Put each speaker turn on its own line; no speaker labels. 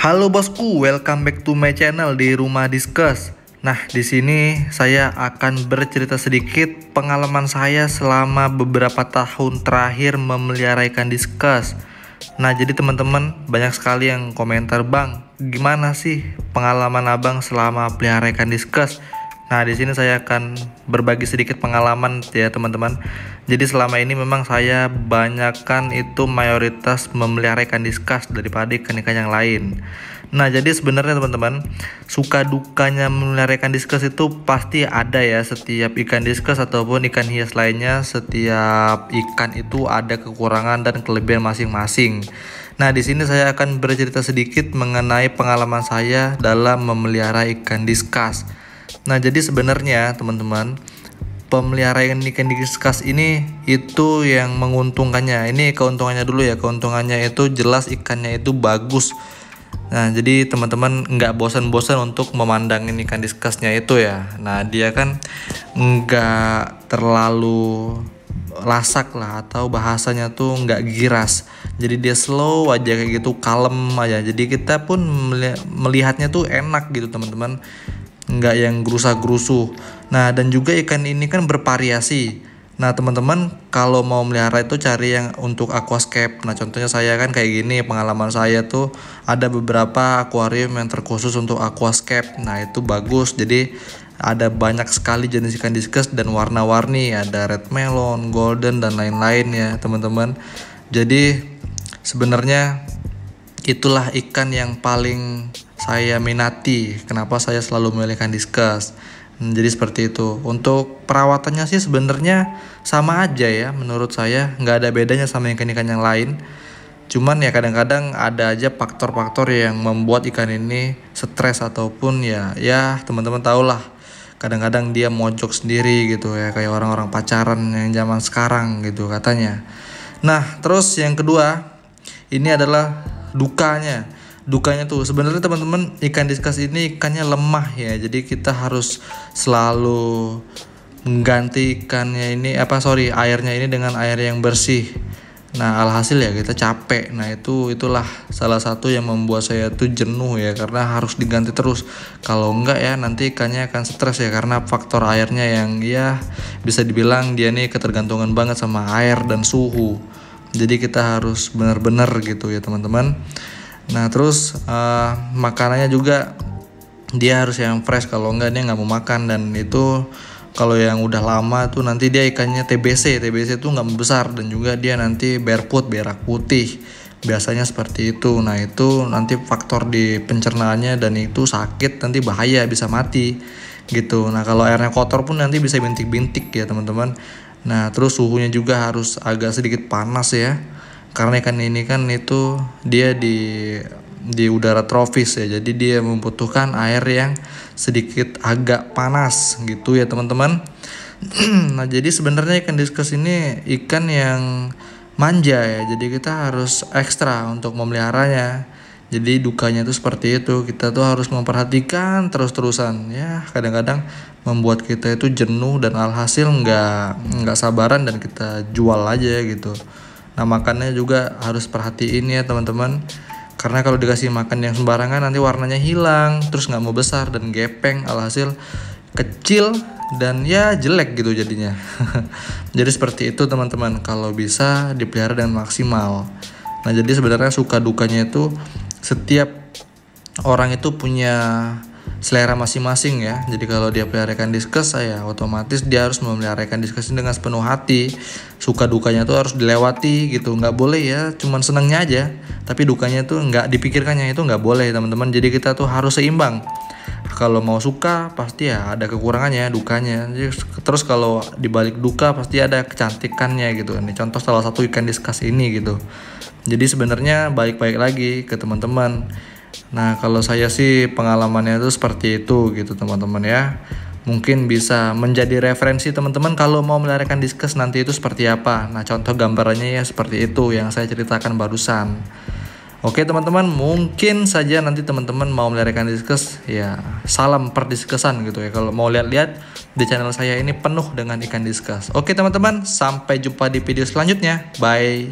Halo bosku, welcome back to my channel di Rumah Discuss. Nah, di sini saya akan bercerita sedikit pengalaman saya selama beberapa tahun terakhir memelihara ikan diskus. Nah, jadi teman-teman banyak sekali yang komentar, "Bang, gimana sih pengalaman Abang selama pelihara ikan diskus?" Nah, di sini saya akan berbagi sedikit pengalaman ya teman-teman. Jadi selama ini memang saya banyakkan itu mayoritas memelihara ikan diskus daripada ikan-ikan yang lain. Nah, jadi sebenarnya teman-teman, suka dukanya memelihara ikan diskus itu pasti ada ya. Setiap ikan diskus ataupun ikan hias lainnya, setiap ikan itu ada kekurangan dan kelebihan masing-masing. Nah, di sini saya akan bercerita sedikit mengenai pengalaman saya dalam memelihara ikan diskus. Nah, jadi sebenarnya teman-teman, pemeliharaan ikan diskus ini itu yang menguntungkannya. Ini keuntungannya dulu ya. Keuntungannya itu jelas ikannya itu bagus. Nah, jadi teman-teman nggak bosan-bosan untuk memandangin ikan diskusnya itu ya. Nah, dia kan nggak terlalu lasak lah, atau bahasanya tuh nggak giras. Jadi dia slow aja kayak gitu, kalem aja. Jadi kita pun melihatnya tuh enak gitu teman-teman, nggak yang gerusa-gerusu. Nah, dan juga ikan ini kan bervariasi. Nah, teman-teman kalau mau melihara itu cari yang untuk aquascape. Nah, contohnya saya kan kayak gini, pengalaman saya tuh ada beberapa akuarium yang terkhusus untuk aquascape. Nah, itu bagus. Jadi ada banyak sekali jenis ikan diskus dan warna-warni, ada red melon, golden dan lain-lain ya teman-teman. Jadi sebenarnya itulah ikan yang paling saya minati. Kenapa saya selalu memilih ikan diskus? Jadi seperti itu. Untuk perawatannya sih sebenarnya sama aja ya, menurut saya nggak ada bedanya sama ikan-ikan yang lain. Cuman ya kadang-kadang ada aja faktor-faktor yang membuat ikan ini stres ataupun ya teman-teman tahulah. Kadang-kadang dia mojok sendiri gitu ya, kayak orang-orang pacaran yang zaman sekarang gitu katanya. Nah, terus yang kedua, ini adalah dukanya. Dukanya tuh sebenarnya teman-teman, ikan diskus ini ikannya lemah ya. Jadi kita harus selalu mengganti airnya ini dengan air yang bersih. Nah, alhasil ya kita capek. Nah, itulah salah satu yang membuat saya tuh jenuh ya, karena harus diganti terus. Kalau enggak ya nanti ikannya akan stres ya, karena faktor airnya yang ya bisa dibilang dia nih ketergantungan banget sama air dan suhu. Jadi kita harus benar-benar gitu ya teman-teman. Nah, terus makanannya juga dia harus yang fresh, kalau enggak dia nggak mau makan. Dan itu kalau yang udah lama tuh nanti dia ikannya TBC tuh nggak besar, dan juga dia nanti berak putih, biasanya seperti itu. Nah, itu nanti faktor di pencernaannya, dan itu sakit, nanti bahaya, bisa mati gitu. Nah, kalau airnya kotor pun nanti bisa bintik-bintik ya teman-teman. Nah, terus suhunya juga harus agak sedikit panas ya, karena ikan ini kan itu dia di udara tropis ya, jadi dia membutuhkan air yang sedikit agak panas gitu ya teman-teman. Nah, jadi sebenarnya ikan diskus ini ikan yang manja ya, jadi kita harus ekstra untuk memeliharanya. Jadi dukanya itu seperti itu, kita tuh harus memperhatikan terus-terusan ya. Kadang-kadang membuat kita itu jenuh dan alhasil nggak sabaran dan kita jual aja gitu. Nah, makannya juga harus perhatiin ya teman-teman, karena kalau dikasih makan yang sembarangan nanti warnanya hilang, terus nggak mau besar dan gepeng, alhasil kecil dan ya jelek gitu jadinya. Jadi seperti itu teman-teman, kalau bisa dipelihara dengan maksimal. Nah, jadi sebenarnya suka dukanya itu setiap orang itu punya selera masing-masing ya. Jadi kalau dia pelihara ikan diskus, saya otomatis dia harus memelihara ikan diskus dengan sepenuh hati. Suka dukanya tuh harus dilewati gitu, nggak boleh ya cuman senangnya aja, tapi dukanya tuh nggak dipikirkannya, itu nggak boleh teman-teman. Jadi kita tuh harus seimbang. Kalau mau suka pasti ya ada kekurangannya, dukanya. Terus kalau dibalik duka pasti ada kecantikannya gitu. Ini contoh salah satu ikan diskus ini gitu. Jadi sebenarnya baik-baik lagi ke teman-teman. Nah, kalau saya sih pengalamannya itu seperti itu gitu teman-teman ya. Mungkin bisa menjadi referensi teman-teman kalau mau melihara ikan diskus nanti itu seperti apa. Nah, contoh gambarannya ya seperti itu yang saya ceritakan barusan. Oke teman-teman, mungkin saja nanti teman-teman mau melihara ikan diskus ya, salam perdiskusan gitu ya. Kalau mau lihat-lihat di channel saya ini penuh dengan ikan diskus. Oke teman-teman, sampai jumpa di video selanjutnya. Bye.